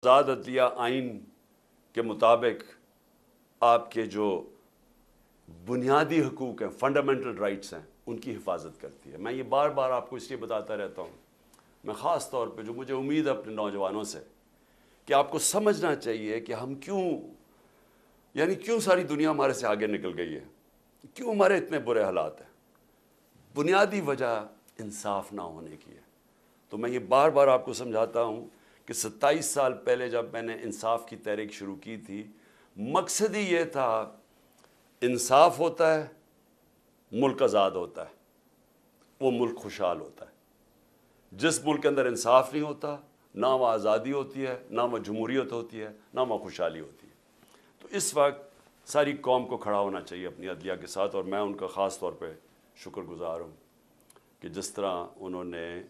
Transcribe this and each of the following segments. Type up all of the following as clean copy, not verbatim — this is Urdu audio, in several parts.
آزاد عدلیہ آئین کے مطابق آپ کے جو بنیادی حقوق ہیں، فنڈامنٹل رائٹس ہیں، ان کی حفاظت کرتی ہے۔ میں یہ بار بار آپ کو اس لیے بتاتا رہتا ہوں، میں خاص طور پہ جو مجھے امید ہے اپنے نوجوانوں سے، کہ آپ کو سمجھنا چاہیے کہ ہم کیوں ساری دنیا ہمارے سے آگے نکل گئی ہے، کیوں ہمارے اتنے برے حالات ہیں۔ بنیادی وجہ انصاف نہ ہونے کی ہے۔ تو میں یہ بار بار آپ کو سمجھاتا ہوں کہ 27 سال پہلے جب میں نے انصاف کی تحریک شروع کی تھی، مقصد ہی یہ تھا، انصاف ہوتا ہے، ملک آزاد ہوتا ہے، وہ ملک خوشحال ہوتا ہے۔ جس ملک کے اندر انصاف نہیں ہوتا، نہ وہ آزادی ہوتی ہے، نہ وہ جمہوریت ہوتی ہے، نہ وہ خوشحالی ہوتی ہے۔ تو اس وقت ساری قوم کو کھڑا ہونا چاہیے اپنی عدلیہ کے ساتھ، اور میں ان کا خاص طور پہ شکر گزار ہوں کہ جس طرح انہوں نے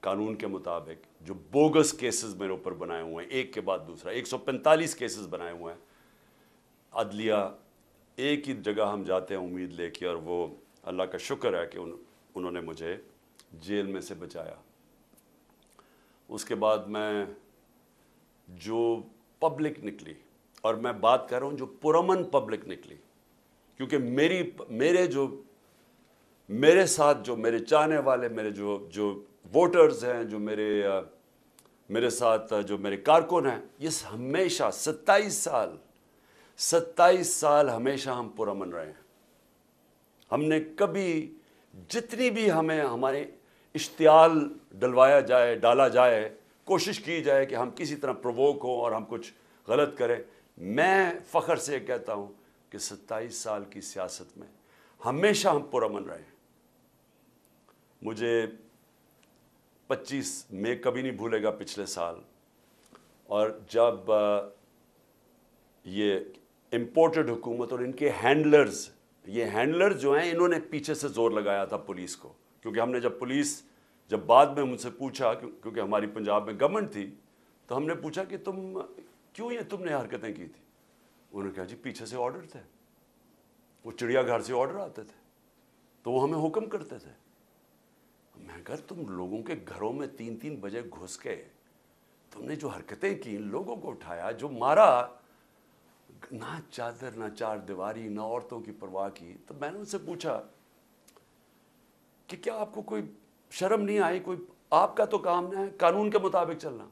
قانون کے مطابق جو بوگس کیسز میرے اوپر بنائے ہوئے ہیں، ایک کے بعد دوسرا 145 کیسز بنائے ہوئے ہیں، عدلیہ ایک ہی جگہ ہم جاتے ہیں امید لے کے، اور وہ اللہ کا شکر ہے کہ انہوں نے مجھے جیل میں سے بچایا۔ اس کے بعد میں جو پبلک نکلی، اور میں بات کر رہا ہوں جو پرامن پبلک نکلی، کیونکہ میرے ساتھ جو میرے چاہنے والے، میرے جو ووٹرز ہیں، جو میرے ساتھ جو میرے کارکن ہیں، یہ ہمیشہ 27 سال ہمیشہ ہم پرامن رہے ہیں۔ ہم نے کبھی جتنی بھی ہمارے اشتعال ڈالا جائے، کوشش کی جائے کہ ہم کسی طرح پرووک ہوں اور ہم کچھ غلط کریں، میں فخر سے کہتا ہوں کہ 27 سال کی سیاست میں ہمیشہ ہم پرامن رہے ہیں۔ مجھے 25 میں کبھی نہیں بھولے گا پچھلے سال، اور جب یہ امپورٹڈ حکومت اور ان کے ہینڈلرز جو ہیں، انہوں نے پیچھے سے زور لگایا تھا پولیس کو، کیونکہ ہم نے جب بعد میں مجھ سے پوچھا، کیونکہ ہماری پنجاب میں گورنمنٹ تھی، تو ہم نے پوچھا کہ تم نے حرکتیں کی تھی؟ انہوں نے کہا جی پیچھے سے آرڈر تھے، وہ چڑیا گھر سے آرڈر آتے تھے، تو وہ ہمیں حکم کرتے تھے۔ میں کہا تم لوگوں کے گھروں میں 3 بجے گھس کے تم نے جو حرکتیں کی، لوگوں کو اٹھایا، جو مارا، نہ چادر نہ چار دیواری، نہ عورتوں کی پرواہ کی، تو میں نے ان سے پوچھا کہ کیا آپ کو کوئی شرم نہیں آئی؟ آپ کا تو کام ہے قانون کے مطابق چلنا۔